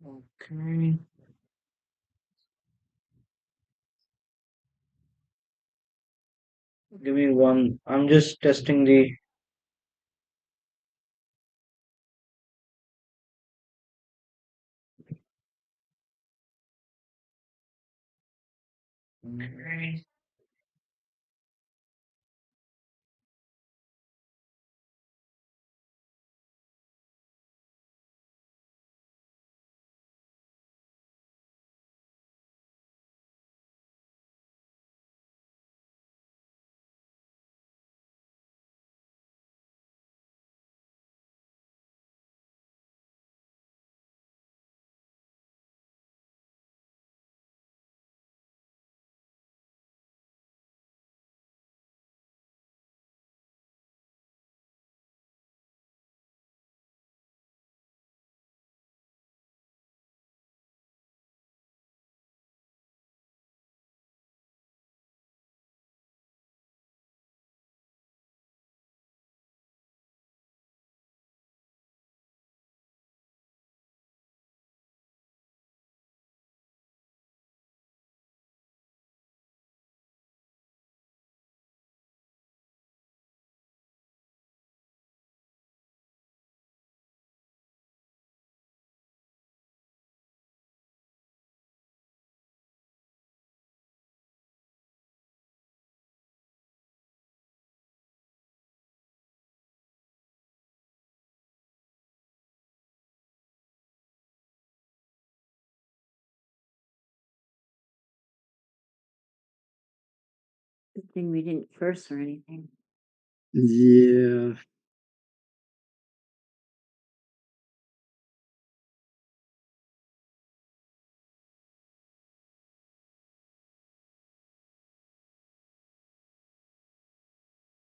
Okay. Give me one. I'm just testing the. Okay. Good thing we didn't curse or anything. Yeah.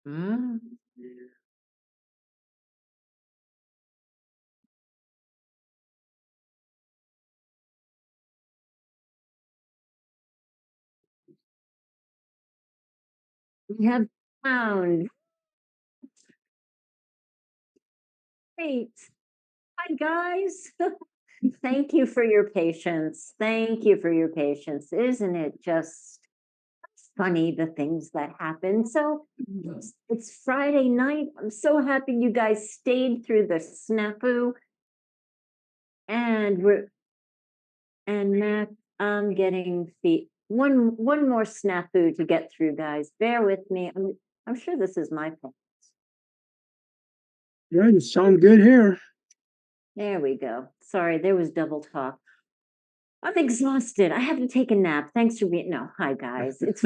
Mm. We have found. Great. Hi, guys. Thank you for your patience. Thank you for your patience. Isn't it just funny the things that happen? So it's Friday night. I'm so happy you guys stayed through the snafu. And Matt, I'm getting feet. One more snafu to get through, guys. Bear with me. I'm sure this is my fault. Right, it sounds good here. There we go. Sorry, there was double talk. I'm exhausted. I have to take a nap. Thanks for being. No, hi guys. It's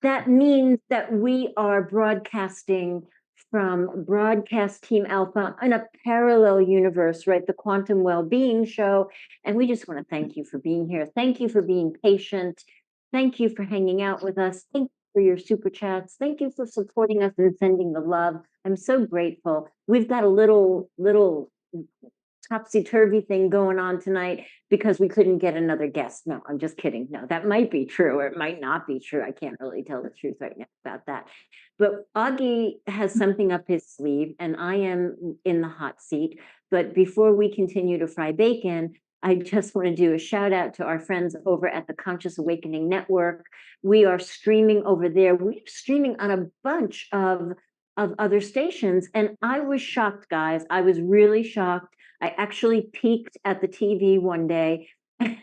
that means that we are broadcasting from Broadcast Team Alpha in a parallel universe, right? The Quantum Wellbeing Show. And we just want to thank you for being here. Thank you for being patient. Thank you for hanging out with us. Thank you for your super chats. Thank you for supporting us and sending the love. I'm so grateful. We've got a little topsy-turvy thing going on tonight because we couldn't get another guest. No, I'm just kidding. No, that might be true or it might not be true. I can't really tell the truth right now about that. But Aage has something up his sleeve and I am in the hot seat. But before we continue to fry bacon, I just want to do a shout out to our friends over at the Conscious Awakening Network. We are streaming over there. We're streaming on a bunch of other stations. And I was shocked, guys. I was really shocked. I actually peeked at the TV one day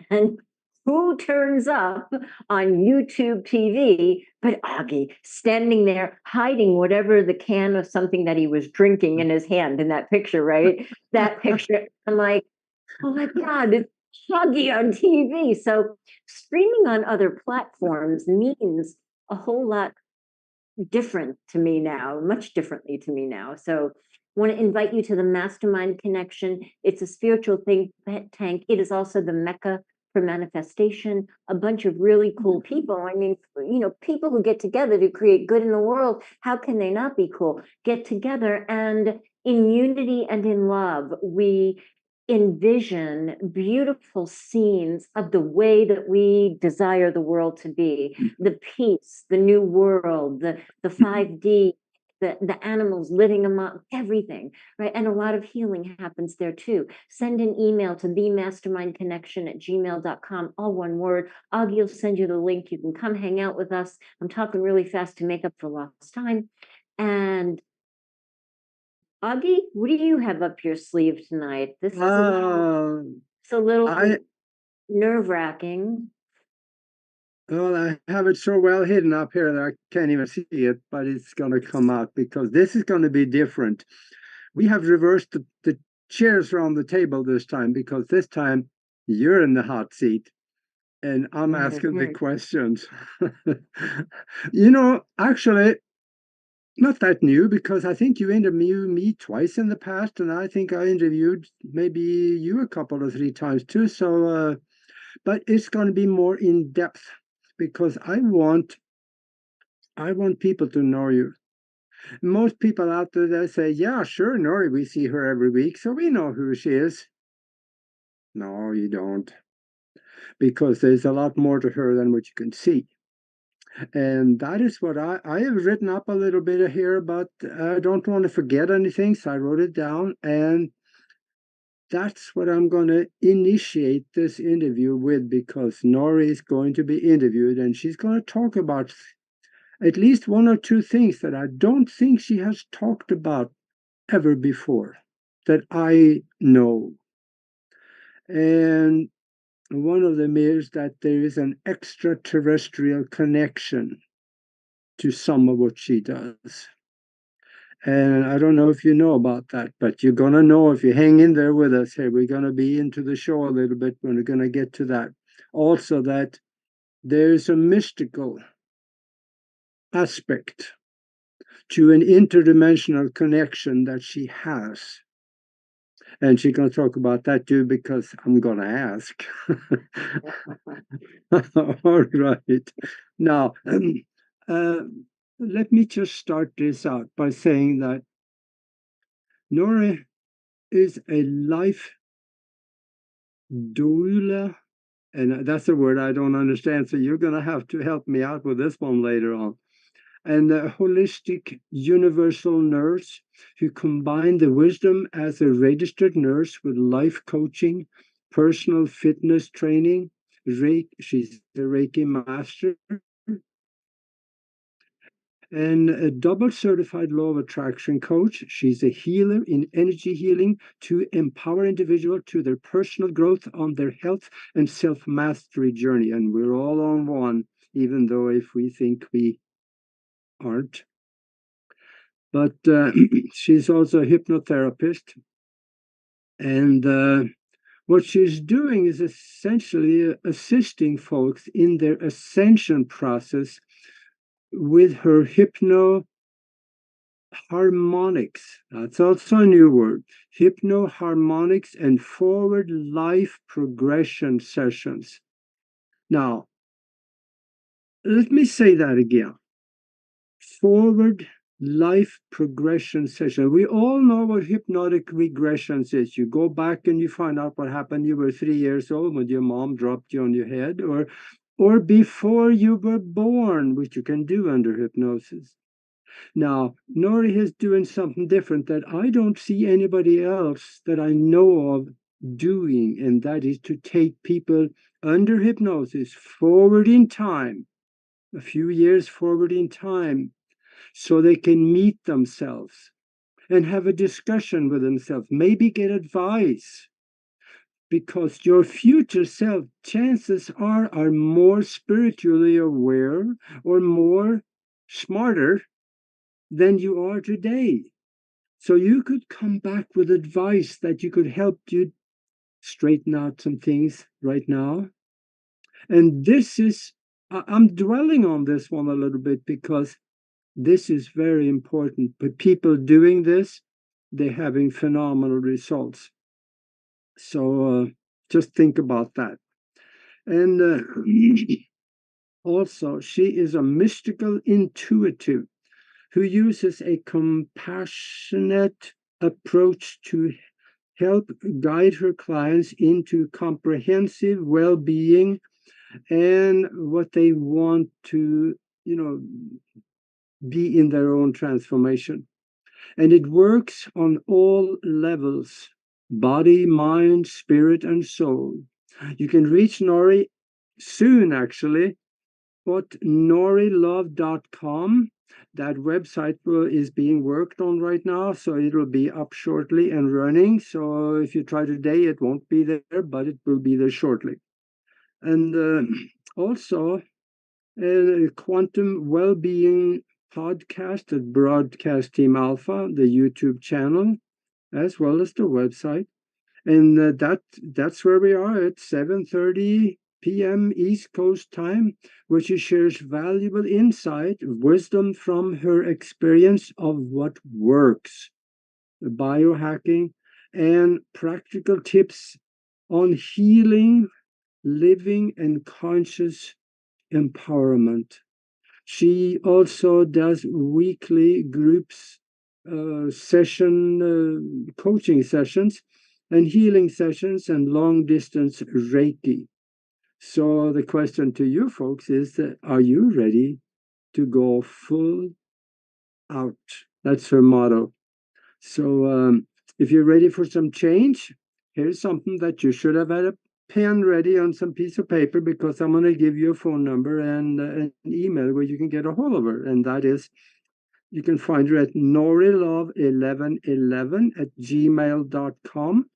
and who turns up on YouTube TV but Aage standing there hiding whatever the can of something that he was drinking in his hand in that picture, right? That picture. I'm like, oh my God, it's Aage on TV. So streaming on other platforms means a whole lot different to me now, much differently to me now. So I want to invite you to the Mastermind Connection. It's a spiritual think tank. It is also the Mecca for manifestation, a bunch of really cool people. I mean, people who get together to create good in the world, how can they not be cool? Get together and in unity and in love, we envision beautiful scenes of the way that we desire the world to be, the peace, the new world, the 5D the animals living among everything, right? And a lot of healing happens there too. Send an email to themastermindconnection@gmail.com, all one word. Aage will send you the link. You can come hang out with us. I'm talking really fast to make up for lost time. And Aage, what do you have up your sleeve tonight? This is Uh, it's a little I nerve-wracking. well, I have it so well hidden up here that I can't even see it, but it's going to come out because this is going to be different. We have reversed the chairs around the table this time because this time you're in the hot seat and I'm asking the questions. Actually, not that new because I think you interviewed me twice in the past, and I think I interviewed maybe you a couple or three times too. So, but it's going to be more in depth because I want people to know you. Most people out there they say, "Yeah, sure, Nori, we see her every week, so we know who she is." No, you don't, because there's a lot more to her than what you can see. And that is what I have written up a little bit here, but I don't want to forget anything, so I wrote it down. And that's what I'm going to initiate this interview with, because Nori is going to be interviewed and she's going to talk about at least one or two things that I don't think she has talked about ever before that I know. And one of them is that there is an extraterrestrial connection to some of what she does. And I don't know if you know about that, but you're going to know if you hang in there with us here. We're going to be into the show a little bit when we're going to get to that. Also, that there's a mystical aspect to an interdimensional connection that she has. And she's going to talk about that too, because I'm going to ask. All right. Now, let me just start this out by saying that Nora is a life doula, and that's a word I don't understand, so you're going to have to help me out with this one later on. And a holistic universal nurse who combined the wisdom as a registered nurse with life coaching, personal fitness training. She's a Reiki master and a double certified law of attraction coach. She's a healer in energy healing to empower individuals to their personal growth on their health and self-mastery journey. And we're all on one, even though if we think we aren't. But she's also a hypnotherapist. And what she's doing is essentially assisting folks in their ascension process with her harmonics. That's also a new word. Hypnoharmonics and forward life progression sessions. Now, let me say that again. Forward life progression session. We all know what hypnotic regressions is. You go back and you find out what happened. You were 3 years old when your mom dropped you on your head, or before you were born, which you can do under hypnosis. Now, Nori is doing something different that I don't see anybody else that I know of doing, and that is to take people under hypnosis forward in time, a few years forward in time, so they can meet themselves and have a discussion with themselves, maybe get advice. Because your future self, chances are more spiritually aware or more smarter than you are today. So you could come back with advice that you could help you straighten out some things right now. And this is, I'm dwelling on this one a little bit because this is very important. But people doing this, they're having phenomenal results. So just think about that. And also, she is a mystical intuitive who uses a compassionate approach to help guide her clients into comprehensive well-being and what they want to, be in their own transformation. And it works on all levels: body, mind, spirit, and soul. You can reach Nori soon, actually, but norilove.com. That website is being worked on right now, so it will be up shortly and running. So if you try today, it won't be there, but it will be there shortly. And also, Quantum Wellbeing podcast at Broadcast Team Alpha, the YouTube channel, as well as the website. And that's where we are at 7:30 p.m. East Coast time, where she shares valuable insight, wisdom from her experience of what works, biohacking, and practical tips on healing, living, and conscious empowerment. She also does weekly groups coaching sessions and healing sessions and long distance Reiki. So the question to you folks is, are you ready to go full out? That's her motto. So if you're ready for some change, here's something that you should have had a pen ready on some piece of paper, because I'm going to give you a phone number and an email where you can get a hold of her. And that is, you can find her at norilove1111@gmail.com.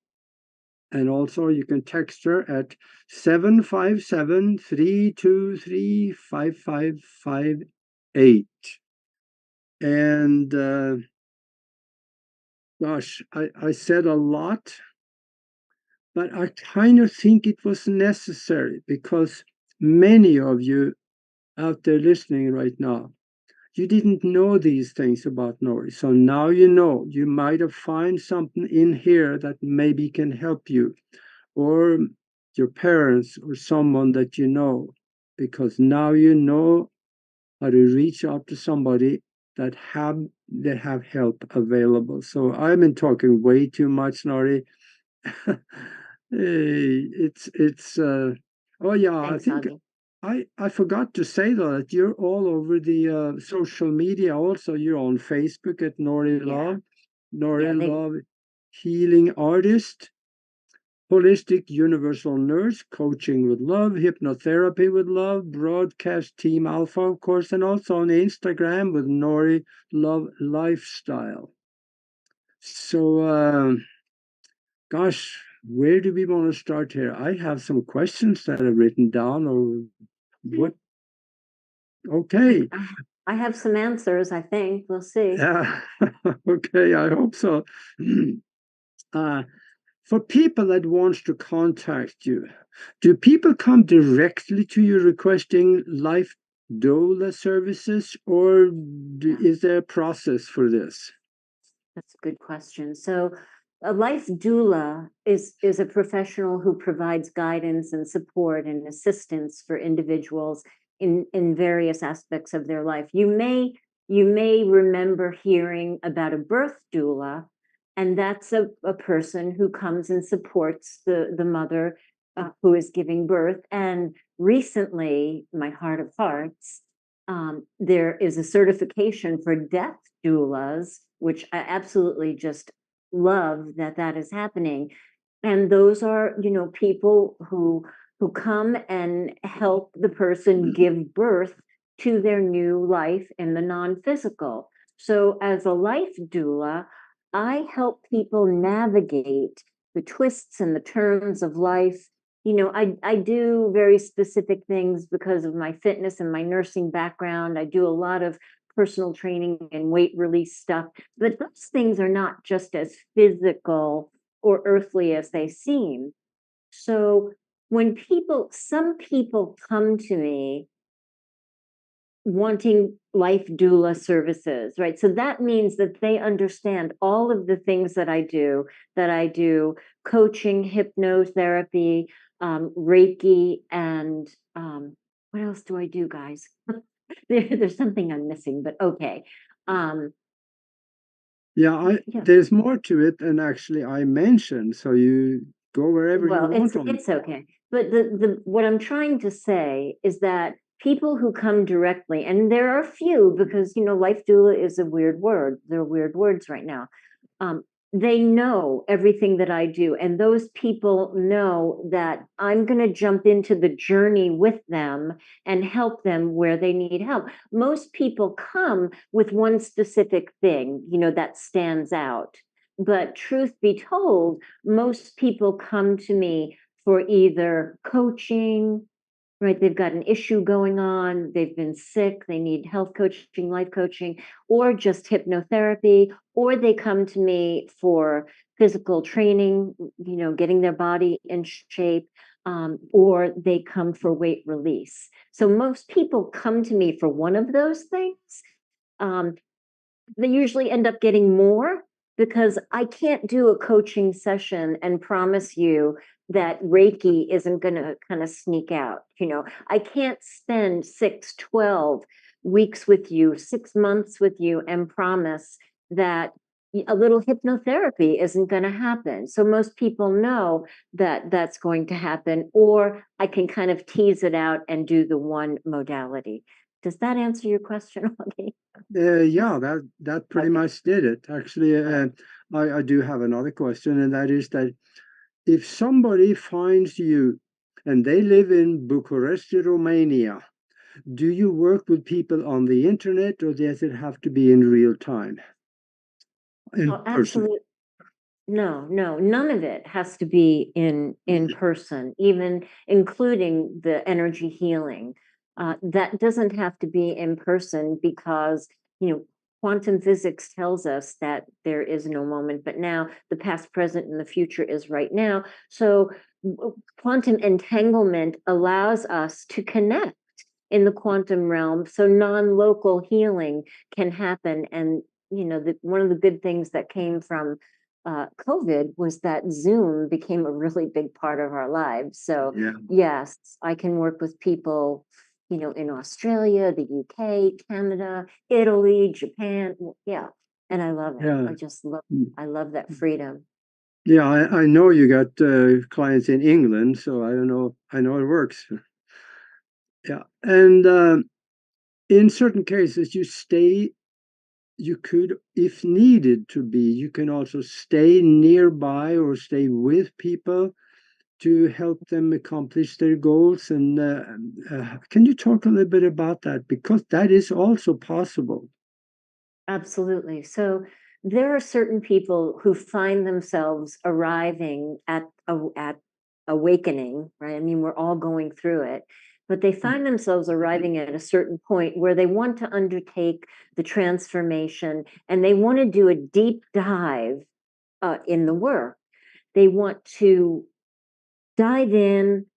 And also you can text her at 757-323-5558. And gosh, I said a lot, but I kind of think it was necessary, because many of you out there listening right now, you didn't know these things about Nori. So now you know. You might have found something in here that maybe can help you, or your parents, or someone that you know, because now you know how to reach out to somebody that have help available. So I've been talking way too much, Nori. It's oh yeah, I Thanks, think Aage. I forgot to say though that you're all over the social media also. You're on Facebook at Nori Yeah. Love, Yeah, Nori they Love Healing Artist, Holistic Universal Nurse, Coaching with Love, Hypnotherapy with Love, Broadcast Team Alpha, of course, and also on Instagram with Nori Love Lifestyle. So gosh, where do we want to start here? I have some questions that I've written down, or what? Okay. I have some answers, I think. We'll see. Okay, I hope so. For people that wants to contact you, do people come directly to you requesting life doula services, or is there a process for this? That's a good question. So, a life doula is a professional who provides guidance and support and assistance for individuals in various aspects of their life. You may remember hearing about a birth doula, and that's a person who comes and supports the mother who is giving birth. And recently, my heart of hearts, there is a certification for death doulas, which I absolutely just love that that is happening. And those are, you know, people who come and help the person give birth to their new life in the non-physical. So as a life doula, I help people navigate the twists and the turns of life. You know, I do very specific things because of my fitness and my nursing background. I do a lot of personal training and weight release stuff, but those things are not just as physical or earthly as they seem. So when some people come to me wanting life doula services, right? So that means that they understand all of the things that I do coaching, hypnotherapy, Reiki, and what else do I do, guys? There's something I'm missing, but okay. Yeah, there's more to it than actually I mentioned. So you go wherever you Well, want on. it's okay. But the what I'm trying to say is that people who come directly, and there are few because, life doula is a weird word. There are weird words right now. They know everything that I do, and those people know that I'm going to jump into the journey with them and help them where they need help. Most people come with one specific thing, that stands out. But truth be told, most people come to me for either coaching, right? They've got an issue going on, they've been sick, they need health coaching, life coaching, or just hypnotherapy, or they come to me for physical training, getting their body in shape, or they come for weight release. So most people come to me for one of those things. Um, they usually end up getting more because I can't do a coaching session and promise you that Reiki isn't going to kind of sneak out. I can't spend 12 weeks with you, 6 months with you, and promise that a little hypnotherapy isn't going to happen. So most people know that that's going to happen, or I can kind of tease it out and do the one modality. Does that answer your question, Augie? Yeah, that pretty Okay. much did it. Actually, I do have another question, and that is that if somebody finds you and they live in Bucharest, Romania, do you work with people on the internet, or does it have to be in real time, in Oh, person? absolutely. No, no, none of it has to be in person, even including the energy healing. That doesn't have to be in person because, quantum physics tells us that there is no moment but now. The past, present, and the future is right now. So quantum entanglement allows us to connect in the quantum realm, so non-local healing can happen. And one of the good things that came from COVID was that Zoom became a really big part of our lives. So Yeah, yes, I can work with people, in Australia, the UK, Canada, Italy, Japan. Yeah, and I love it. yeah. I just love. Mm. I love that freedom. Yeah, I know you got clients in England, so I don't know. I know it works. Yeah, and in certain cases, you could, if needed to be, you can also stay nearby or stay with people to help them accomplish their goals. And can you talk a little bit about that? Because that is also possible. Absolutely. So there are certain people who find themselves arriving at awakening, right? I mean, we're all going through it, but they find themselves arriving at a certain point where they want to undertake the transformation and they want to do a deep dive in the work. They want to dive in,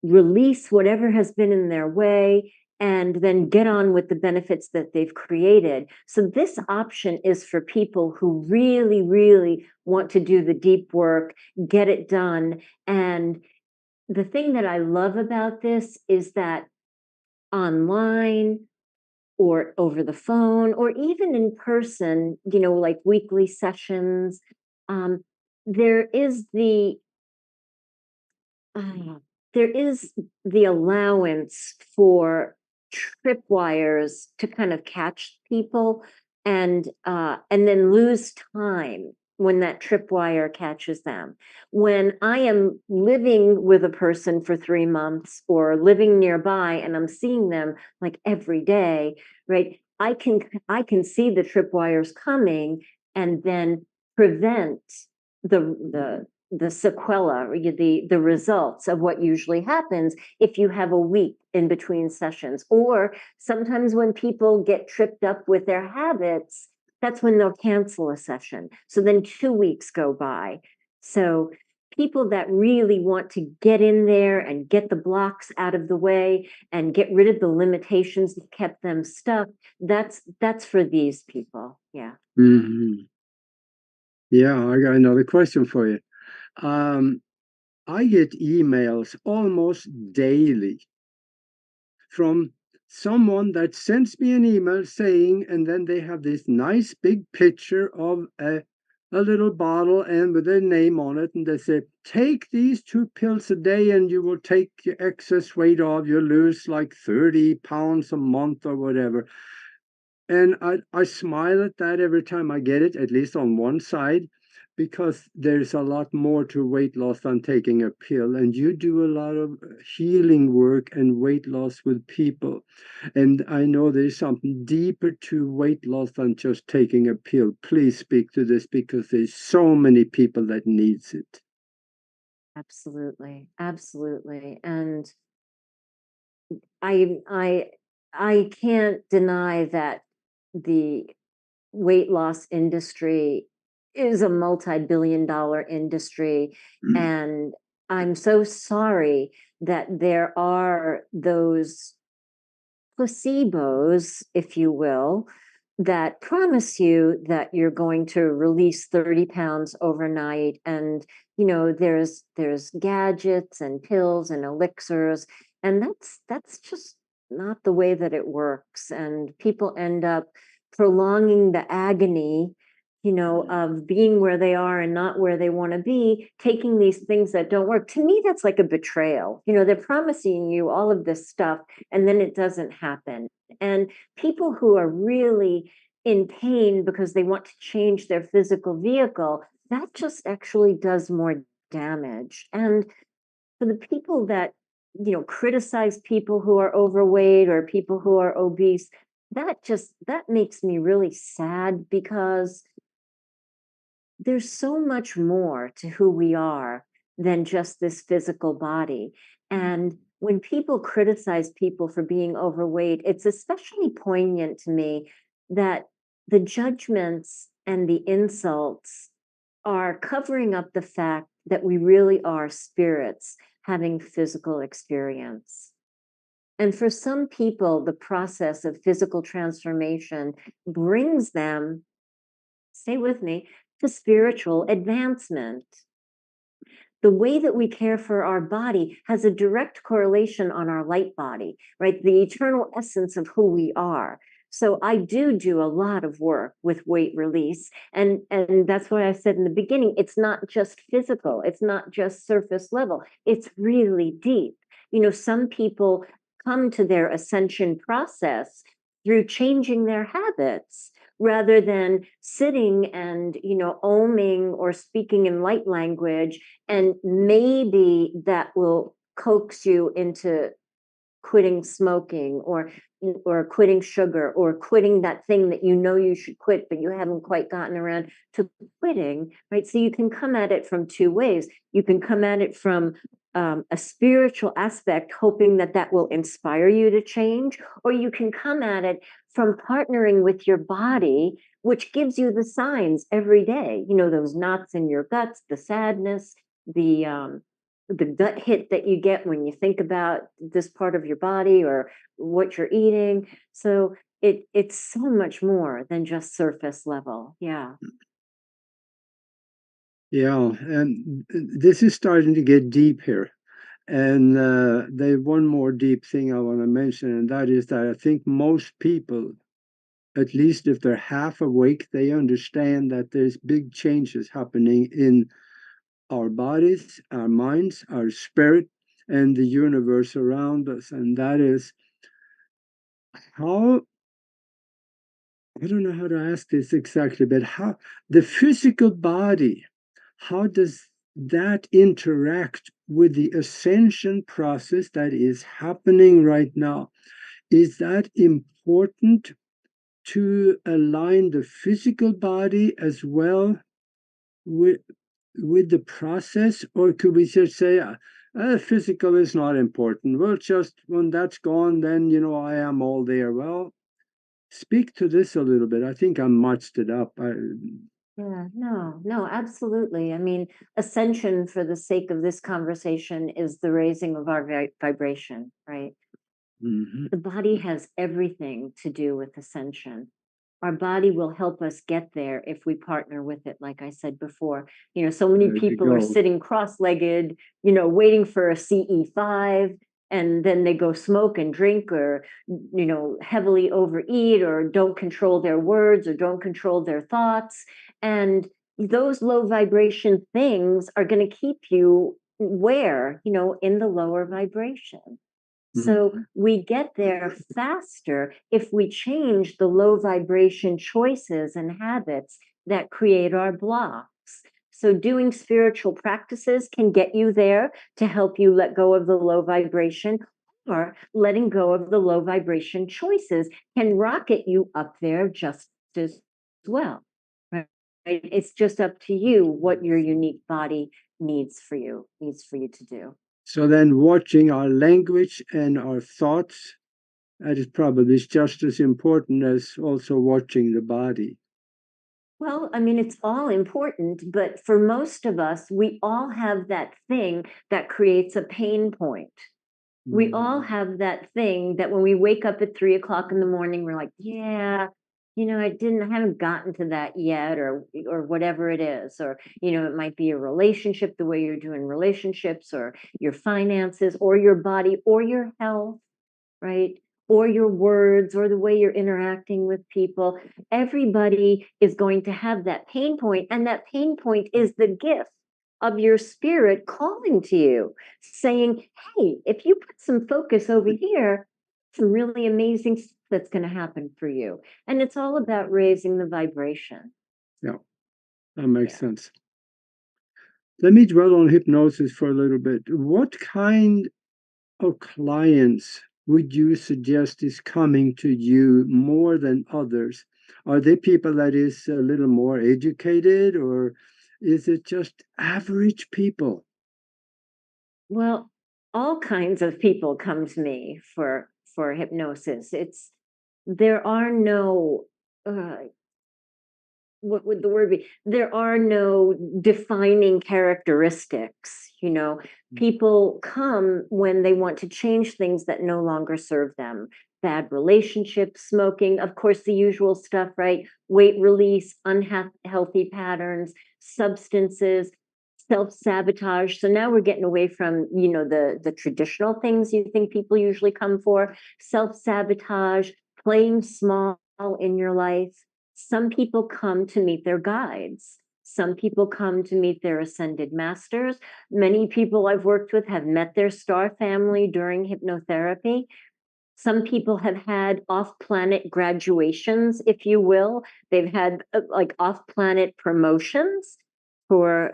release whatever has been in their way, and then get on with the benefits that they've created. So this option is for people who really, really want to do the deep work, get it done. And the thing that I love about this is that online or over the phone or even in person, like weekly sessions, um, there is the uh, there is the allowance for tripwires to kind of catch people and then lose time when that tripwire catches them. When I am living with a person for 3 months or living nearby and I'm seeing them like every day, right? I can see the tripwires coming and then prevent the sequela or the results of what usually happens if you have a week in between sessions. Or sometimes when people get tripped up with their habits, that's when they'll cancel a session. So then 2 weeks go by. So people that really want to get in there and get the blocks out of the way and get rid of the limitations that kept them stuck, that's for these people. Yeah. Mhm. Yeah, I got another question for you. Um, I get emails almost daily from someone that sends me an email saying, and then they have this nice big picture of a a little bottle and with a name on it, and they say, take these 2 pills a day and you will take your excess weight off. You'll lose like 30 pounds a month or whatever. And I smile at that every time I get it, at least on one side, because there's a lot more to weight loss than taking a pill. And you do a lot of healing work and weight loss with people. And I know there's something deeper to weight loss than just taking a pill. Please speak to this because there's so many people that needs it. Absolutely. Absolutely. And I can't deny that the weight loss industry is a multi-billion-dollar industry. And I'm so sorry that there are those placebos, if you will, that promise you that you're going to release 30 pounds overnight. And, there's gadgets and pills and elixirs, and that's just not the way that it works. And people end up prolonging the agony, of being where they are and not where they want to be, taking these things that don't work. To me, that's like a betrayal. They're promising you all of this stuff and then it doesn't happen. And people who are really in pain because they want to change their physical vehicle, that just actually does more damage. And for the people that, criticize people who are overweight or people who are obese, that makes me really sad, because there's so much more to who we are than just this physical body. And when people criticize people for being overweight, it's especially poignant to me that the judgments and the insults are covering up the fact that we really are spirits having physical experience. And for some people, the process of physical transformation brings them, stay with me, to spiritual advancement. The way that we care for our body has a direct correlation on our light body, right? The eternal essence of who we are. So I do a lot of work with weight release. And that's what I said in the beginning. It's not just physical. It's not just surface level. It's really deep. Some people come to their ascension process through changing their habits, rather than sitting and oming or speaking in light language, and maybe that will coax you into quitting smoking, or quitting sugar, or quitting that thing that you should quit but you haven't quite gotten around to quitting, right? So you can come at it from two ways. You can come at it from a spiritual aspect, hoping that that will inspire you to change, or you can come at it from partnering with your body, which gives you the signs every day. Those knots in your guts, the sadness, the gut hit that you get when you think about this part of your body or what you're eating. So it's so much more than just surface level. Yeah. Yeah, and this is starting to get deep here. And there's one more deep thing I want to mention, and that is that I think most people, at least if they're half awake, they understand that there's big changes happening in our bodies, our minds, our spirit, and the universe around us. And that is how, I don't know how to ask this exactly, but how the physical body, how does that interact with the ascension process that is happening right now? Is that important to align the physical body as well with the process, or could we just say physical is not important? Well, just when that's gone, then I am all there. Well, speak to this a little bit. I think I muched it up. Yeah, no, absolutely. I mean, ascension, for the sake of this conversation, is the raising of our vibration, right? Mhm. The body has everything to do with ascension. Our body will help us get there if we partner with it, like I said before. So many There you people are go. sitting cross-legged, waiting for a CE5, and then they go smoke and drink, or heavily overeat, or don't control their words, or don't control their thoughts. And those low vibration things are going to keep you where, in the lower vibration. So we get there faster if we change the low vibration choices and habits that create our blocks. So doing spiritual practices can get you there to help you let go of the low vibration, or letting go of the low vibration choices can rocket you up there just as well. Right? It's just up to you what your unique body needs for you to do. So then watching our language and our thoughts, that is probably just as important as also watching the body. Well, I mean, it's all important, but for most of us, we all have that thing that creates a pain point. We all have that thing that when we wake up at 3 o'clock in the morning, we're like, yeah, I haven't gotten to that yet, or whatever it is. Or, it might be a relationship, the way you're doing relationships, or your finances, or your body, or your health, right? Or your words, or the way you're interacting with people. Everybody is going to have that pain point, and that pain point is the gift of your spirit calling to you, saying, hey, if you put some focus over here, some really amazing stuff that's going to happen for you. And it's all about raising the vibration. Yeah, that makes sense. Let me dwell on hypnosis for a little bit. What kind of clients would you suggest is coming to you more than others? Are they people that is a little more educated, or is it just average people? Well, all kinds of people come to me for hypnosis. There are no what would the word be? There are no defining characteristics. People come when they want to change things that no longer serve them. Bad relationships, smoking, of course, the usual stuff, right? Weight release, unhealthy patterns, substances, self-sabotage. So now we're getting away from, the traditional things you think people usually come for. Self-sabotage, playing small in your life. Some people come to meet their guides. Some people come to meet their ascended masters. Many people I've worked with have met their star family during hypnotherapy. Some people have had off-planet graduations, if you will. They've had like off-planet promotions for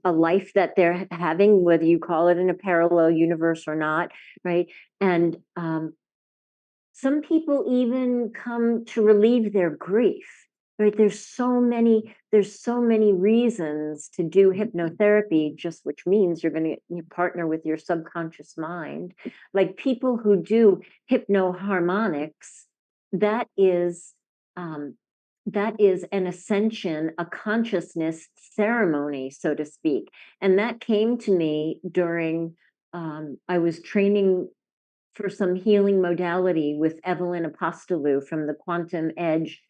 a life that they're having, whether you call it in a parallel universe or not, right? And some people even come to relieve their grief, right? There's so many reasons to do hypnotherapy, just which means you're going to partner with your subconscious mind. Like people who do hypnoharmonics, that is an ascension, a consciousness ceremony, so to speak. And that came to me during I was training for some healing modality with Evelyn Apostolou from the Quantum Edge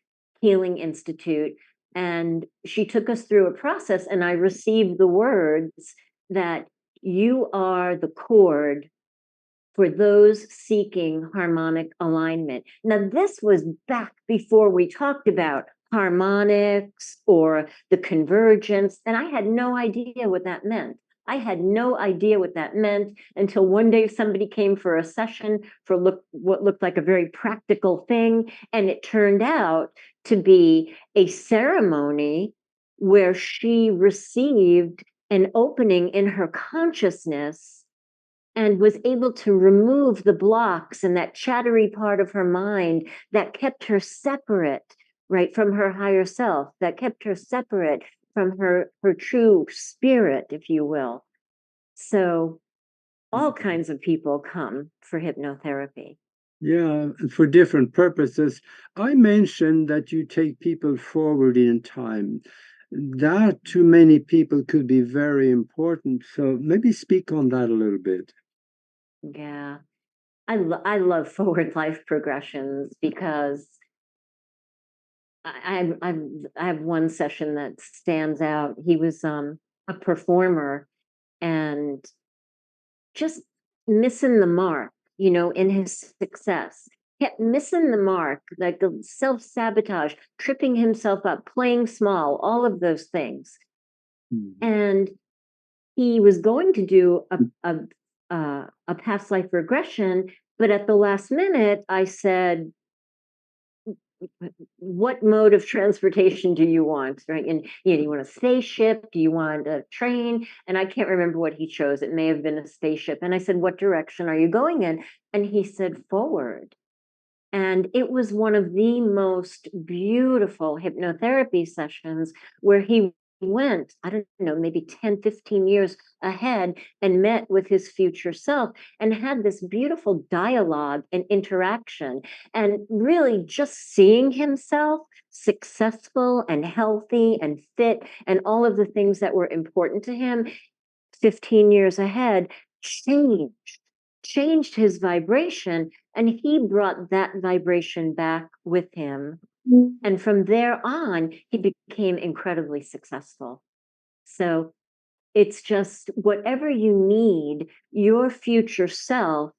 Healing Institute. And she took us through a process, and I received the words that you are the cord for those seeking harmonic alignment. Now, this was back before we talked about harmonics or the convergence, and I had no idea what that meant. I had no idea what that meant until one day somebody came for a session for what looked like a very practical thing, and it turned out to be a ceremony where she received an opening in her consciousness and was able to remove the blocks and that chattery part of her mind that kept her separate, right, from her higher self, that kept her separate from her true spirit, if you will. So all kinds of people come for hypnotherapy. Yeah, for different purposes. I mentioned that you take people forward in time. That to many people could be very important. So maybe speak on that a little bit. Yeah. I love forward life progressions because I have one session that stands out. He was a performer and just missing the mark, in his success. kept missing the mark, like the self-sabotage, tripping himself up, playing small, all of those things. And he was going to do a past life regression, but at the last minute, I said, what mode of transportation do you want? Right. And you know, do you want a spaceship? Do you want a train? And I can't remember what he chose. It may have been a spaceship. And I said, what direction are you going in? And he said, forward. And it was one of the most beautiful hypnotherapy sessions where he went, I don't know, maybe 10, 15 years ahead and met with his future self and had this beautiful dialogue and interaction. And really just seeing himself successful and healthy and fit and all of the things that were important to him 15 years ahead changed his vibration, and he brought that vibration back with him. And from there on, he became incredibly successful. So it's just whatever you need, your future self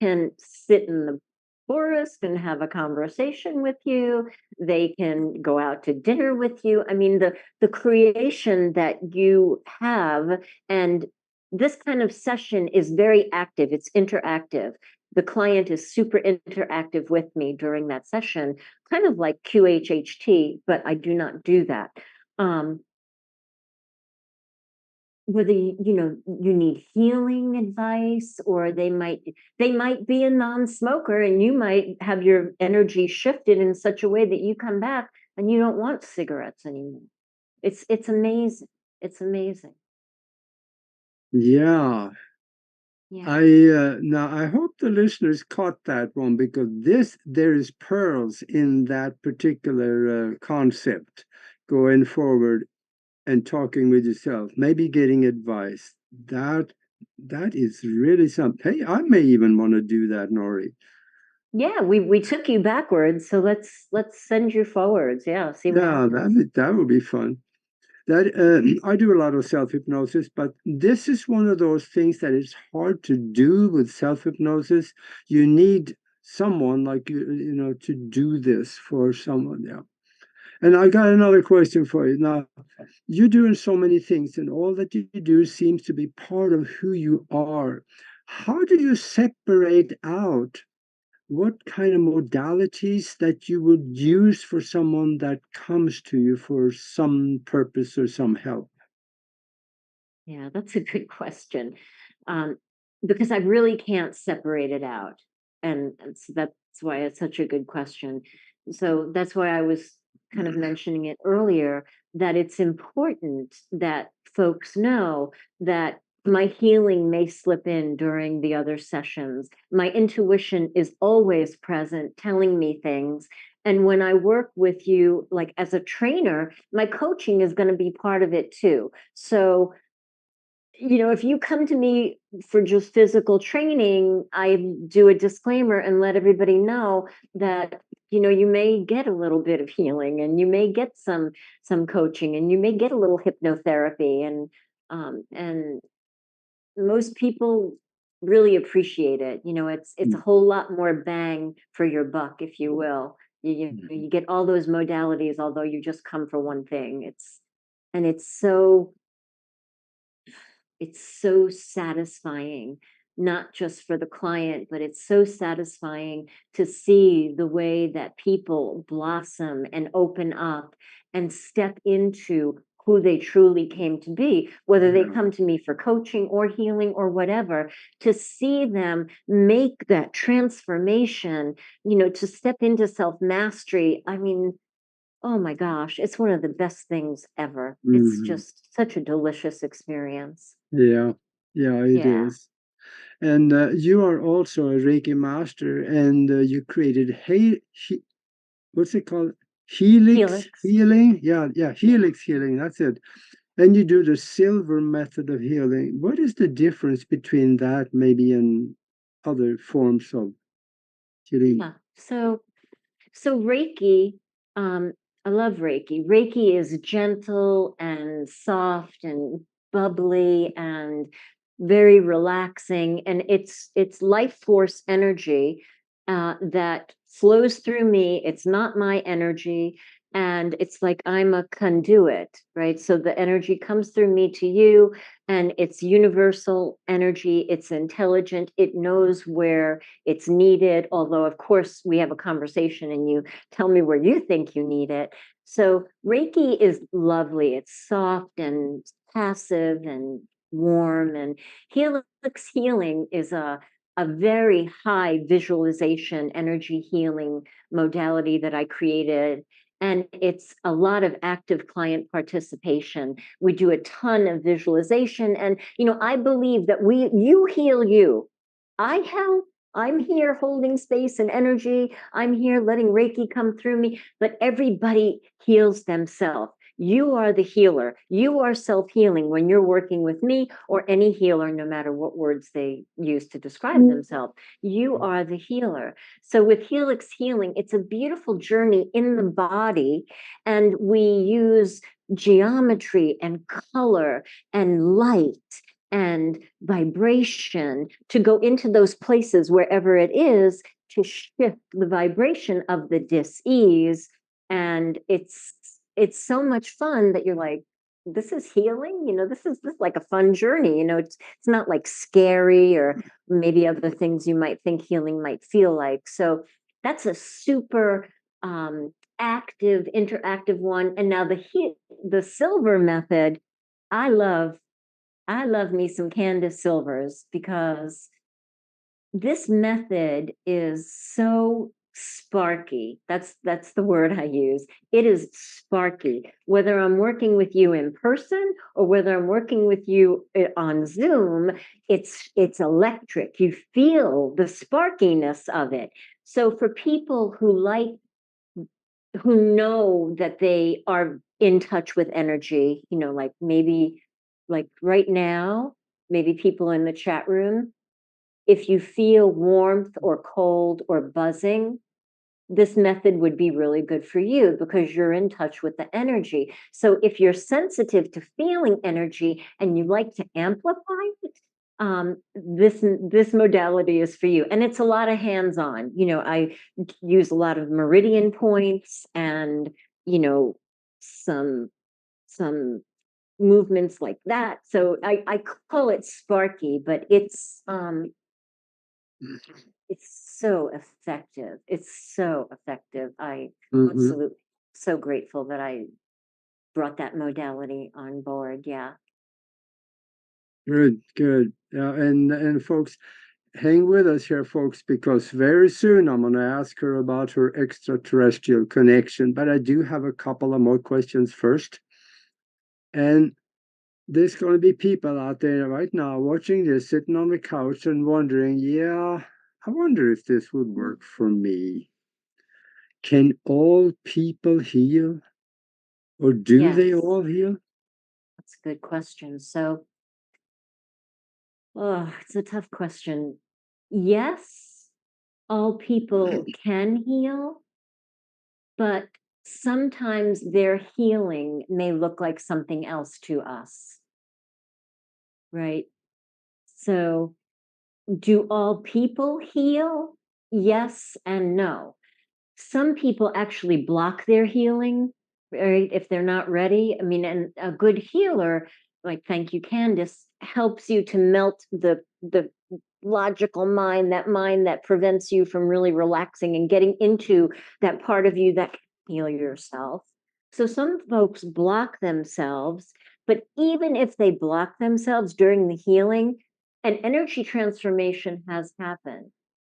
can sit in the forest and have a conversation with you. They can go out to dinner with you. I mean, the creation that you have, and this kind of session is very active, it's interactive. The client is super interactive with me during that session, kind of like QHHT, but I do not do that. Whether you need healing advice, or they might be a non-smoker and you might have your energy shifted in such a way that you come back and you don't want cigarettes anymore. It's amazing. It's amazing. Yeah. Yeah. Now I hope the listeners caught that one, because there is pearls in that particular concept, going forward and talking with yourself, maybe getting advice. That is really something. Hey, I may even want to do that, Nori. Yeah, we took you backwards, so let's send you forwards. Yeah, see what Yeah, happens. that would be fun. That I do a lot of self hypnosis, but this is one of those things that is hard to do with self hypnosis. You need someone like you know, to do this for someone. Yeah. And I got another question for you. Now, you're doing so many things, and all that you do seems to be part of who you are. How do you separate out what kind of modalities that you would use for someone that comes to you for some purpose or some help? Yeah, that's a good question. Um, because I really can't separate it out. And so that's why it's such a good question. So that's why I was kind of mentioning it earlier, that it's important that folks know that my healing may slip in during the other sessions. My intuition is always present, telling me things. And when I work with you, like as a trainer, my coaching is going to be part of it too. So if you come to me for just physical training, I do a disclaimer and let everybody know that you may get a little bit of healing, and you may get some coaching, and you may get a little hypnotherapy, and most people really appreciate it. It's a whole lot more bang for your buck, if you will. You get all those modalities, although you just come for one thing. It's so satisfying, not just for the client, but it's so satisfying to see the way that people blossom and open up and step into who they truly came to be, whether they come to me for coaching or healing or whatever, to see them make that transformation, to step into self-mastery. I mean, oh my gosh, it's one of the best things ever. It's Mhm. just such a delicious experience. Yeah, yeah, it Yeah. is. And you are also a Reiki master, and you created what's it called? Helix Felix. healing? Yeah, yeah, Yeah. Helix healing. That's it. And you do the silver method of healing. What is the difference between that, maybe, and other forms of healing? Yeah. So Reiki, um, I love Reiki. Reiki is gentle and soft and bubbly and very relaxing, and it's life force energy that flows through me. It's not my energy. And it's like I'm a conduit, right? So the energy comes through me to you, and it's universal energy. It's intelligent. It knows where it's needed. Although, of course, we have a conversation and you tell me where you think you need it. So Reiki is lovely. It's soft and passive and warm. And Helix healing is a very high visualization, energy healing modality that I created. And it's a lot of active client participation. We do a ton of visualization. And, I believe that you heal you. I help. I'm here holding space and energy. I'm here letting Reiki come through me, but everybody heals themselves. You are the healer. You are self-healing when you're working with me or any healer, no matter what words they use to describe themselves. You are the healer. So with Helix Healing, it's a beautiful journey in the body, and we use geometry and color and light and vibration to go into those places wherever it is to shift the vibration of the dis-ease. And it's so much fun that you're like, this is healing, this is like a fun journey. It's not like scary or maybe other things you might think healing might feel like. So that's a super active, interactive one. And now the silver method, I love me some Candace Silvers, because this method is so sparky. That's the word I use. It is sparky. Whether I'm working with you in person or whether I'm working with you on Zoom, it's electric. You feel the sparkiness of it. So for people who know that they are in touch with energy, like maybe like right now, maybe people in the chat room, if you feel warmth or cold or buzzing, this method would be really good for you because you're in touch with the energy. So if you're sensitive to feeling energy and you like to amplify it, this modality is for you. And it's a lot of hands-on. I use a lot of meridian points and, some movements like that. So I call it sparky, but it's so effective. It's so effective. I absolutely so grateful that I brought that modality on board. Yeah. Good, good. Yeah, and folks, hang with us here, folks, because very soon I'm going to ask her about her extraterrestrial connection. But I do have a couple of more questions first. And there's going to be people out there right now watching this, sitting on the couch and wondering, yeah, I wonder if this would work for me. Can all people heal? Or do they Yes. all heal? That's a good question. So, it's a tough question. Yes, all people can heal, but sometimes their healing may look like something else to us, right? So, do all people heal? Yes and no. Some people actually block their healing, right? If they're not ready. I mean, and a good healer, like thank you, Candace, helps you to melt the logical mind that prevents you from really relaxing and getting into that part of you that can heal yourself. So some folks block themselves, but even if they block themselves during the healing, an energy transformation has happened.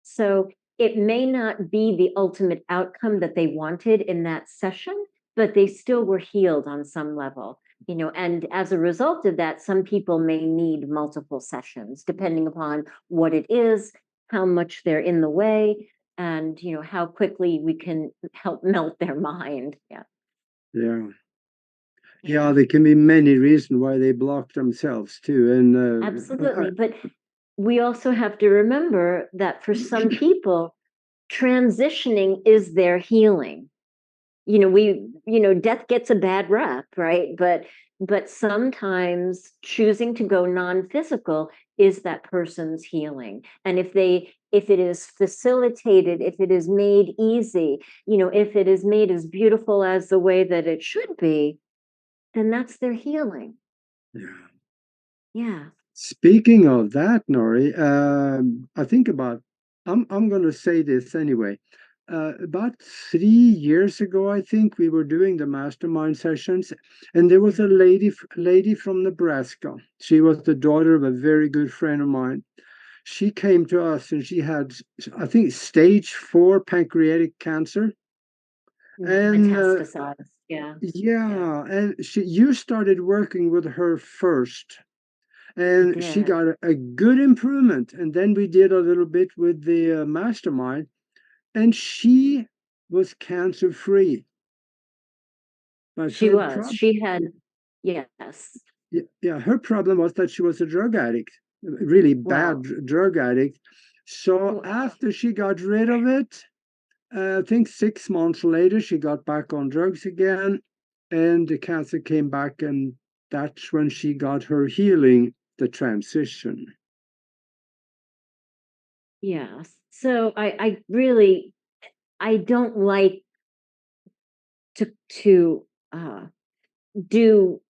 So it may not be the ultimate outcome that they wanted in that session, but they still were healed on some level. And as a result of that, some people may need multiple sessions, depending upon what it is, how much they're in the way, and how quickly we can help melt their mind. Yeah. Yeah, there can be many reasons why they block themselves too. And Absolutely. But we also have to remember that for some people, transitioning is their healing. Death gets a bad rap, right? But sometimes choosing to go non-physical is that person's healing. And if they if it is facilitated, if it is made easy, if it is made as beautiful as the way that it should be, then that's their healing. Yeah. Yeah. Speaking of that, Nori, I think I'm going to say this anyway. About 3 years ago, I think we were doing the mastermind sessions, and there was a lady from Nebraska. She was the daughter of a very good friend of mine. She came to us, and she had, I think, stage 4 pancreatic cancer, and Metastasized. Yeah. yeah, and you started working with her first, I and she did. got a good improvement. And then we did a little bit with the mastermind, and she was cancer free. But She was. She had, yes. yeah, her problem was that she was a drug addict, a really bad Well, drug addict. So well, after she got rid of it, I think 6 months later, she got back on drugs again, and the cancer came back, and that's when she got her healing, the transition. yeah. So I really, I don't like to do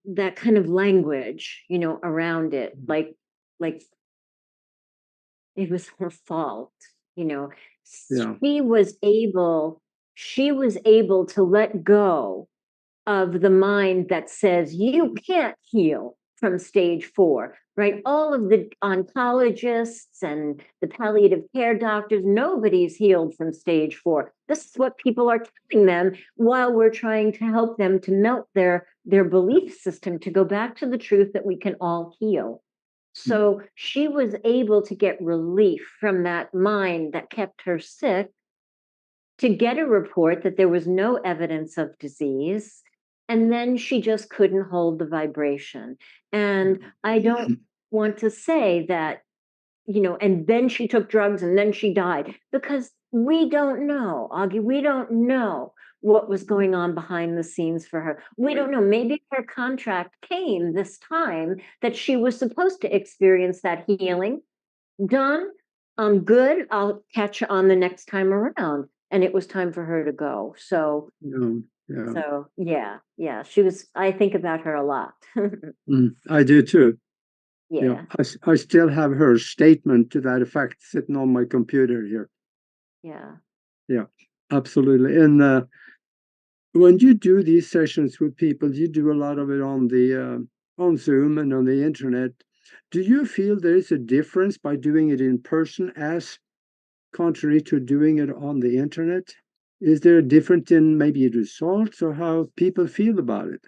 that kind of language, around it. Like it was her fault, you know. Yeah. She was able to let go of the mind that says you can't heal from stage 4, right? All of the oncologists and the palliative care doctors, nobody's healed from stage 4. This is what people are telling them while we're trying to help them to melt their belief system to go back to the truth that we can all heal. So she was able to get relief from that mind that kept her sick, to get a report that there was no evidence of disease. And then she just couldn't hold the vibration. And I don't want to say that, and then she took drugs and then she died, because we don't know, Augie, we don't know what was going on behind the scenes for her. We don't know. Maybe her contract came this time that she was supposed to experience that healing. Done. I'm good. I'll catch you on the next time around. And it was time for her to go. So, Yeah. Yeah. yeah. I think about her a lot. I do too. Yeah, Yeah, I still have her statement to that effect sitting on my computer here. yeah. Yeah, absolutely. And when you do these sessions with people, you do a lot of it on Zoom and on the internet. Do you feel there is a difference by doing it in person as contrary to doing it on the internet? Is there a difference in maybe results or how people feel about it?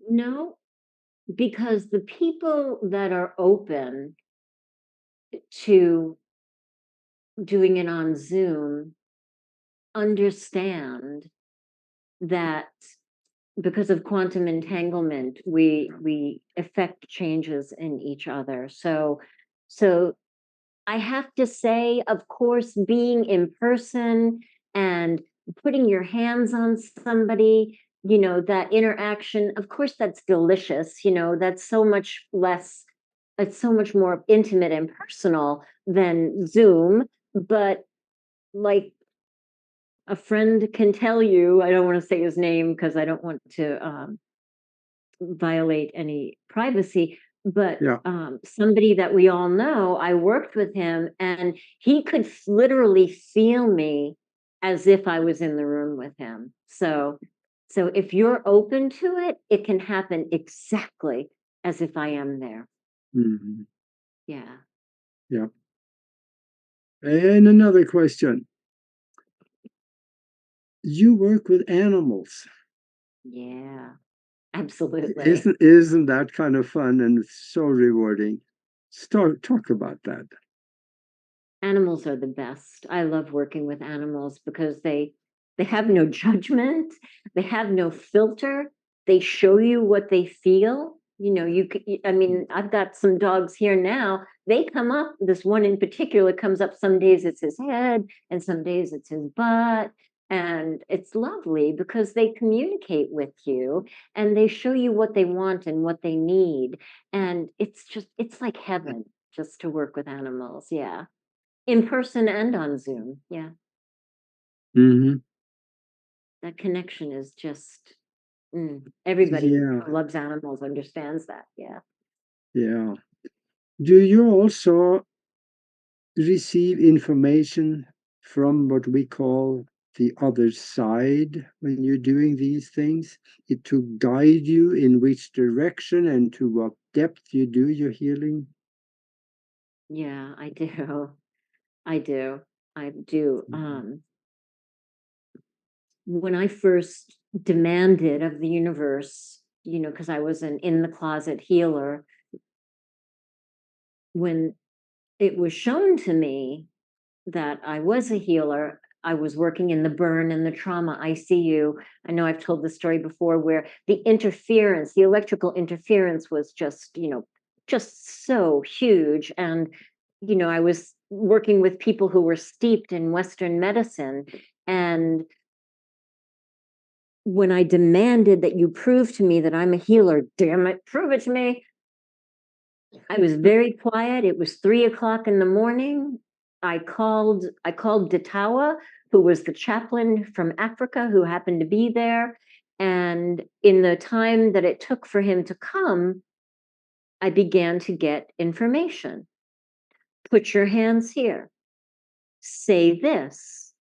No, because the people that are open to doing it on Zoom understand that because of quantum entanglement, we affect changes in each other. So I have to say, of course, being in person and putting your hands on somebody, that interaction, of course, that's delicious. That's so much less, it's so much more intimate and personal than Zoom. But like a friend can tell you, I don't want to say his name because I don't want to violate any privacy, but Yeah. somebody that we all know, I worked with him and he could literally feel me as if I was in the room with him. So if you're open to it, it can happen exactly as if I am there. Mhm. Yeah. Yeah. And another question. You work with animals. Yeah, absolutely. Isn't that kind of fun and so rewarding? Talk about that. Animals are the best. I love working with animals because they have no judgment, they have no filter. They show you what they feel. I mean, I've got some dogs here now. They come up, this one in particular comes up, some days it's his head and some days it's his butt. And it's lovely because they communicate with you and they show you what they want and what they need. And it's like heaven just to work with animals. Yeah. In person and on Zoom. Yeah. Hmm. That connection is just, everybody Yeah, who loves animals understands that. Yeah. yeah. Do you also receive information from what we call the other side when you're doing these things? It to guide you in which direction and to what depth you do your healing? Yeah, I do. I do. I do. When I first demanded of the universe, because I was an in the closet healer, when it was shown to me that I was a healer, I was working in the burn and the trauma ICU. I know I've told this story before where the interference, the electrical interference was just so huge. And, I was working with people who were steeped in Western medicine. And when I demanded that you prove to me that I'm a healer, damn it, prove it to me. I was very quiet. It was 3 o'clock in the morning. I called Datawa, who was the chaplain from Africa who happened to be there. And in the time that it took for him to come, I began to get information. Put your hands here. Say this.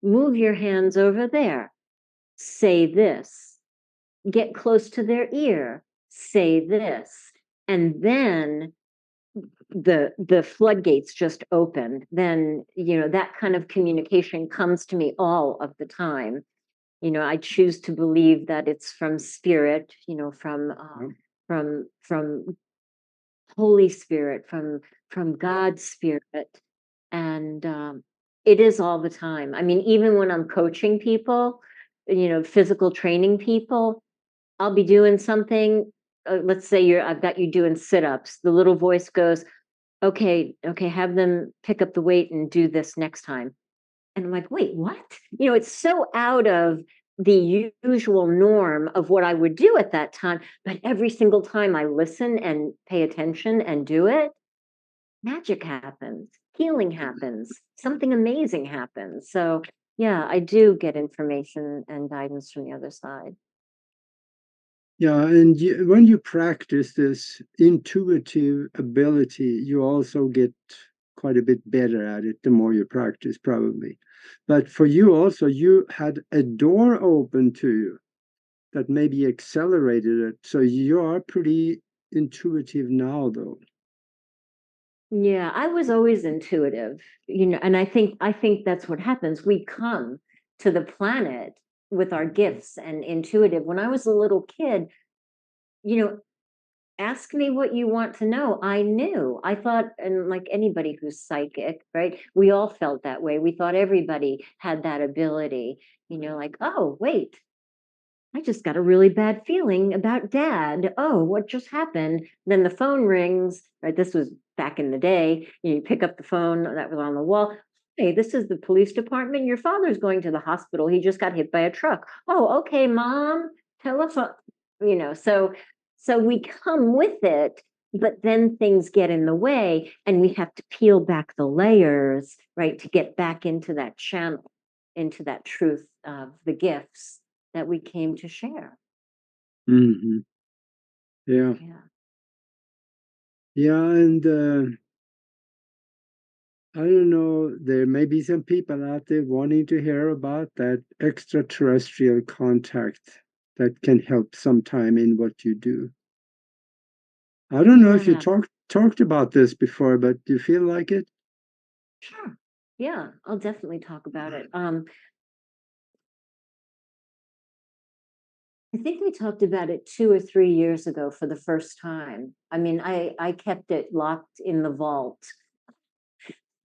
Move your hands over there. Say this. Get close to their ear. Say this. And then the floodgates just opened. Then that kind of communication comes to me all of the time. I choose to believe that it's from spirit, from Holy Spirit, from God's spirit. And it is all the time. I mean, even when I'm coaching people, physical training people, I'll be doing something. Let's say I've got you doing sit-ups. The little voice goes, okay, have them pick up the weight and do this next time. And I'm like, wait, what? It's so out of the usual norm of what I would do at that time. But every single time I listen and pay attention and do it, magic happens, healing happens, something amazing happens. So, yeah, I do get information and guidance from the other side. Yeah, and when you practice this intuitive ability, you also get quite a bit better at it the more you practice, probably. But for you also, you had a door open to you that maybe accelerated it. So you are pretty intuitive now, though. Yeah, I was always intuitive, and I think that's what happens. We come to the planet with our gifts and intuitive. When I was a little kid, you know, ask me what you want to know. I knew. I thought, and like anybody who's psychic, right? We all felt that way. We thought everybody had that ability, like, oh, wait, I just got a really bad feeling about dad. Oh, what just happened? Then the phone rings, right? This was back in the day. You pick up the phone that was on the wall. Hey, this is the police department. Your father's going to the hospital. He just got hit by a truck. Oh, okay, mom. Telephone. So we come with it, but then things get in the way and we have to peel back the layers, right, to get back into that channel, into that truth of the gifts that we came to share. Hmm. Yeah. Yeah. Yeah, and I don't know, there may be some people out there wanting to hear about that extraterrestrial contact that can help sometime in what you do. I don't know if you Yeah. talked about this before, but do you feel like it? Sure. Yeah, I'll definitely talk about it. I think we talked about it 2 or 3 years ago for the first time. I mean, I kept it locked in the vault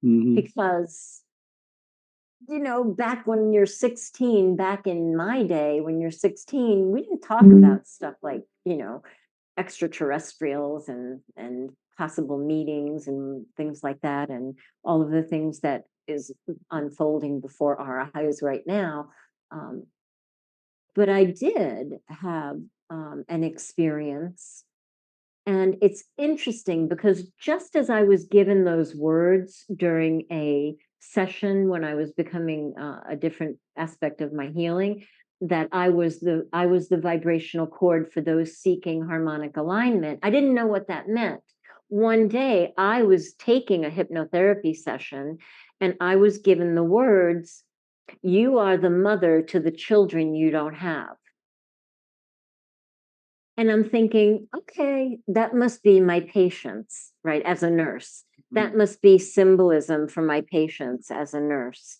Hmm. because back when you're 16, back in my day, when you're 16, we didn't talk about stuff like, extraterrestrials and possible meetings and things like that, and all of the things that is unfolding before our eyes right now. But I did have an experience. And it's interesting because just as I was given those words during a session when I was becoming a different aspect of my healing, that I was the vibrational cord for those seeking harmonic alignment. I didn't know what that meant. One day I was taking a hypnotherapy session and I was given the words, "You are the mother to the children you don't have." And I'm thinking, okay, that must be my patients, right? As a nurse, that must be symbolism for my patients as a nurse.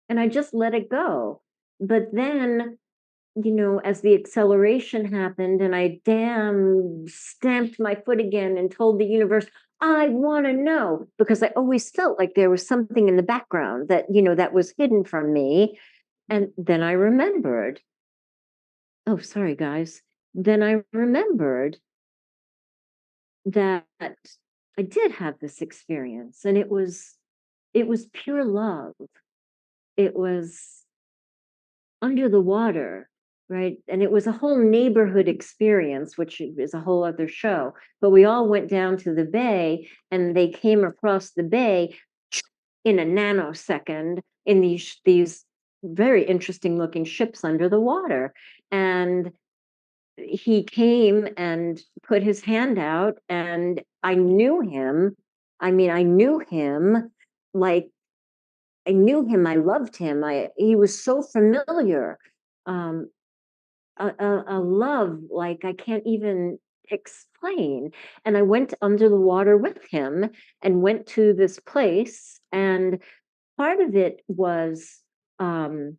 And I just let it go. But then, as the acceleration happened and I stamped my foot again and told the universe, I want to know, because I always felt like there was something in the background that, that was hidden from me. And then I remembered, oh, sorry, guys. Then I remembered that I did have this experience, and it was pure love. It was under the water, right? And it was a whole neighborhood experience, which is a whole other show. But we all went down to the bay, and they came across the bay in a nanosecond in these very interesting looking ships under the water. And he came and put his hand out, and I knew him. I mean, I knew him like I knew him. I loved him. He was so familiar. Um, a love like I can't even explain. And I went under the water with him and went to this place. And part of it was um,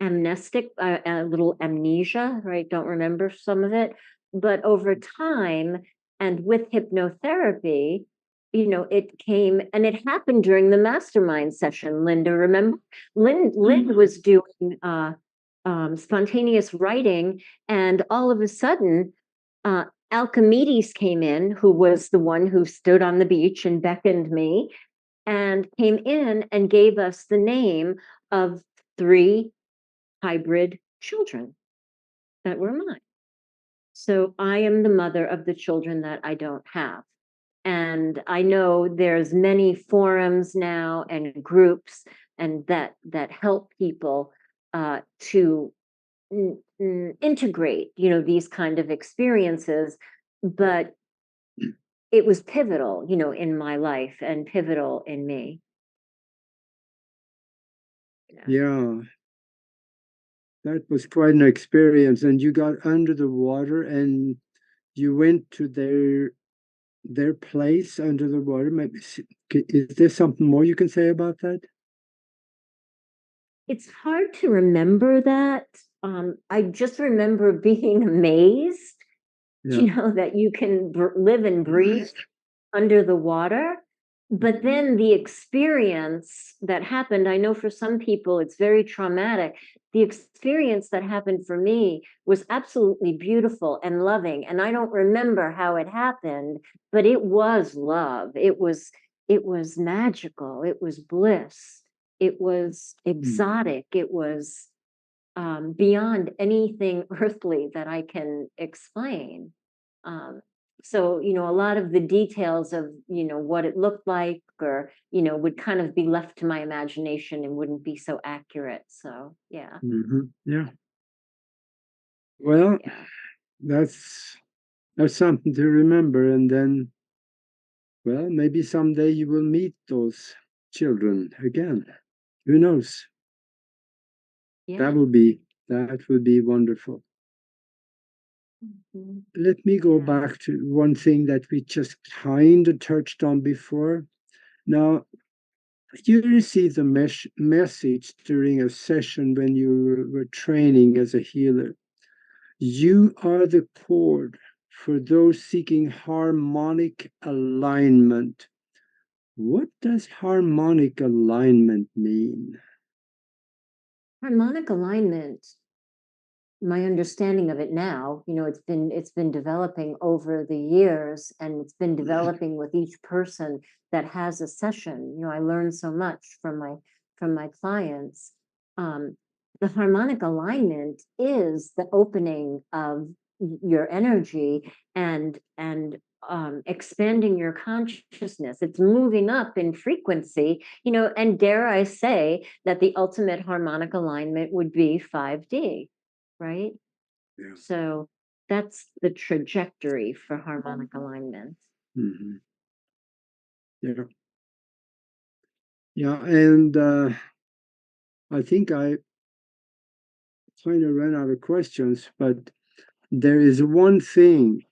a little amnesia, right? Don't remember some of it. But over time and with hypnotherapy, it came and it happened during the mastermind session. Linda, remember? Lynn was doing spontaneous writing, and all of a sudden, Alchimedes came in, who was the one who stood on the beach and beckoned me, and came in and gave us the name of three hybrid children that were mine. So I am the mother of the children that I don't have. And I know there's many forums now and groups and that help people to integrate, these kind of experiences. But it was pivotal, in my life and pivotal in me. Yeah, that was quite an experience. And you got under the water and you went to their place under the water. Maybe is there something more you can say about that? It's hard to remember that. I just remember being amazed, Yeah. that you can live and breathe under the water. But then the experience that happened, I know for some people it's very traumatic. The experience that happened for me was absolutely beautiful and loving. And I don't remember how it happened, but it was love. It was magical. It was bliss. It was exotic. It was beyond anything earthly that I can explain. Um, so, a lot of the details of, what it looked like or, would kind of be left to my imagination and wouldn't be so accurate. So, yeah. Yeah. Well, Yeah. that's something to remember. And then, well, maybe someday you will meet those children again. Who knows? Yeah. That would be wonderful. Mhm. Let me go Yeah. back to one thing that we just kind of touched on before. Now, you received a message during a session when you were training as a healer. You are the cord for those seeking harmonic alignment. What does harmonic alignment mean? Harmonic alignment, my understanding of it now, it's been developing over the years, and it's been developing with each person that has a session. I learn so much from my clients. the harmonic alignment is the opening of your energy and expanding your consciousness. It's moving up in frequency, and dare I say that the ultimate harmonic alignment would be 5D, right? Yeah. So that's the trajectory for harmonic alignment. Mm-hmm. Yeah. Yeah, and I think I kind of ran out of questions, but there is one thing,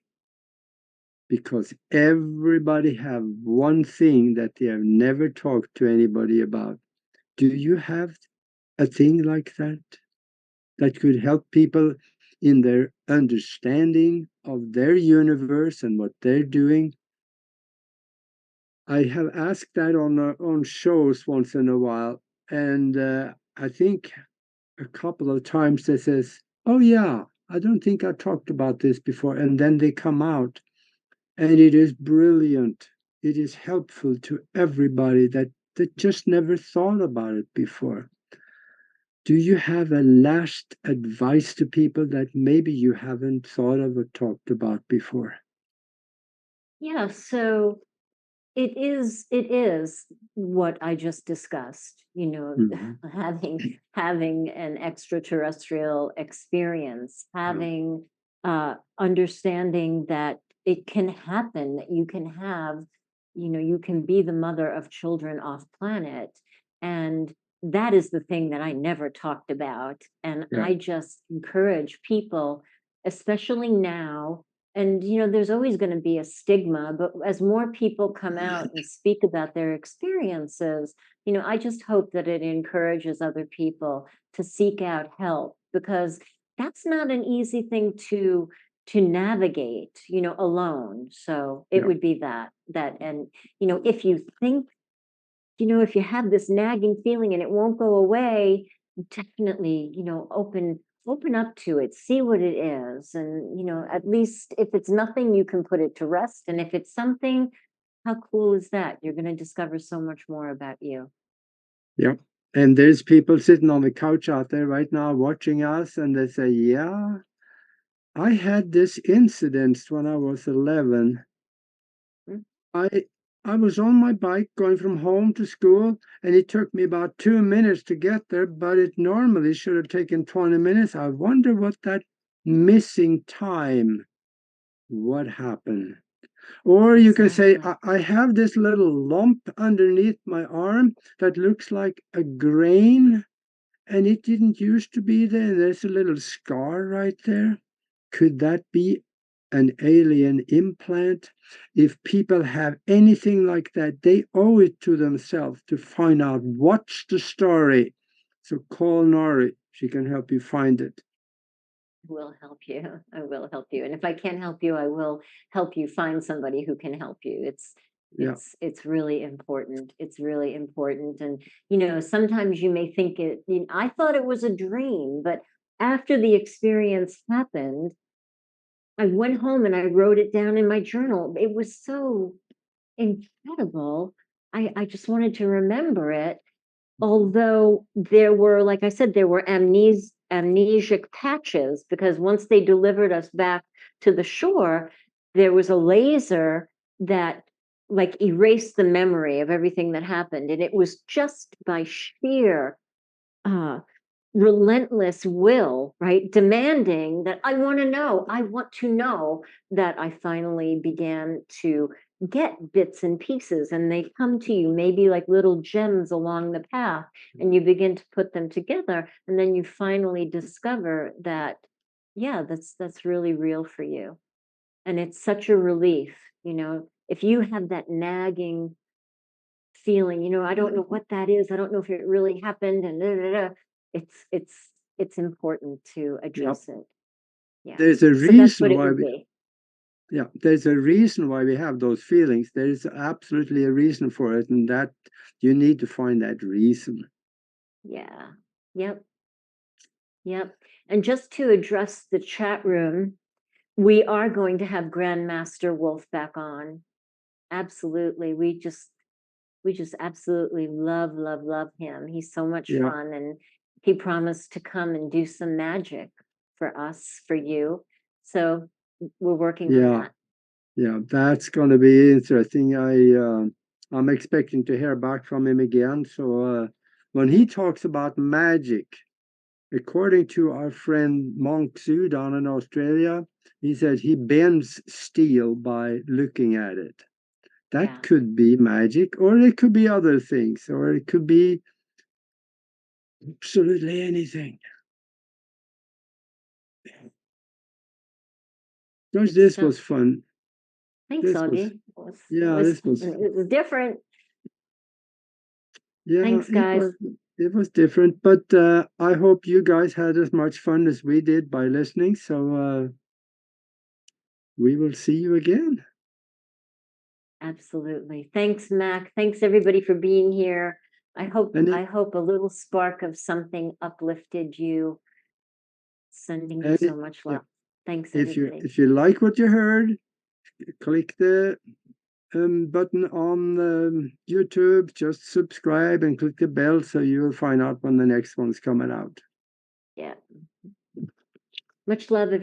because everybody have one thing that they have never talked to anybody about. Do you have a thing like that that could help people in their understanding of their universe and what they're doing? I have asked that on shows once in a while, and I think a couple of times they says, "Oh yeah, I don't think I talked about this before," and then they come out, and it is brilliant. It is helpful to everybody that just never thought about it before. Do you have a last advice to people that maybe you haven't thought of or talked about before? Yeah, so it is what I just discussed, Mm-hmm. having an extraterrestrial experience, having understanding that it can happen, that you can have, you can be the mother of children off planet. And that is the thing that I never talked about. And Yeah. I just encourage people, especially now. And there's always going to be a stigma, but as more people come out and speak about their experiences, I just hope that it encourages other people to seek out help, because that's not an easy thing to navigate, alone. So it Yeah. would be that. And if you think, if you have this nagging feeling and it won't go away, definitely, open up to it, see what it is. And, at least if it's nothing, you can put it to rest. And if it's something, how cool is that? You're going to discover so much more about you. Yeah. And there's people sitting on the couch out there right now watching us, and they say, "Yeah, I had this incident when I was 11. Mm. I I was on my bike going from home to school, and it took me about 2 minutes to get there, but it normally should have taken 20 minutes. I wonder what that missing time, what happened?" Or you can say, Exactly. I have this little lump underneath my arm that looks like a grain, and it didn't used to be there. There's a little scar right there. Could that be an alien implant? If people have anything like that, they owe it to themselves to find out what's the story. So call Nori. She can help you find it. Will help you. I will help you. And if I can't help you, I will help you find somebody who can help you. Yeah. It's really important. It's really important. And sometimes you may think I thought it was a dream, but after the experience happened, I went home and I wrote it down in my journal. It was so incredible. I just wanted to remember it. Although there were, like I said, there were amnesic patches, because once they delivered us back to the shore, there was a laser that like erased the memory of everything that happened. And it was just by sheer uh, relentless will, right? Demanding that I want to know, that I finally began to get bits and pieces, and they come to you maybe like little gems along the path, and you begin to put them together, and then you finally discover that, yeah, that's really real for you. And it's such a relief, if you have that nagging feeling, I don't know what that is. I don't know if it really happened, and da, da, da. It's important to Yep. address it. Yeah. There's a So that's what reason it why would we, be. yeah, there's a reason why we have those feelings. There is absolutely a reason for it, and that you need to find that reason. Yeah. Yep. Yep. And just to address the chat room, we are going to have Grandmaster Wolf back on. Absolutely. We just absolutely love him. He's so much Yeah. fun, and he promised to come and do some magic for us, for you. So we're working on Yeah, that. yeah, that's going to be interesting. I'm expecting to hear back from him again. So when he talks about magic, according to our friend Monk Sue down in Australia, he said he bends steel by looking at it. That Yeah. could be magic, or it could be other things, or it could be absolutely anything. George, Good this stuff. was fun. Thanks, This was, Augie. yeah, this was, It was different. yeah, Thanks, guys. it was different, but I hope you guys had as much fun as we did by listening. So we will see you again. Absolutely. Thanks, Mac. Thanks everybody for being here. I hope And a little spark of something uplifted you. Sending you so much yeah, love. Thanks, everybody. if you like what you heard, click the button on YouTube. Just subscribe and click the bell so you'll find out when the next one's coming out. Yeah. Much love, everybody.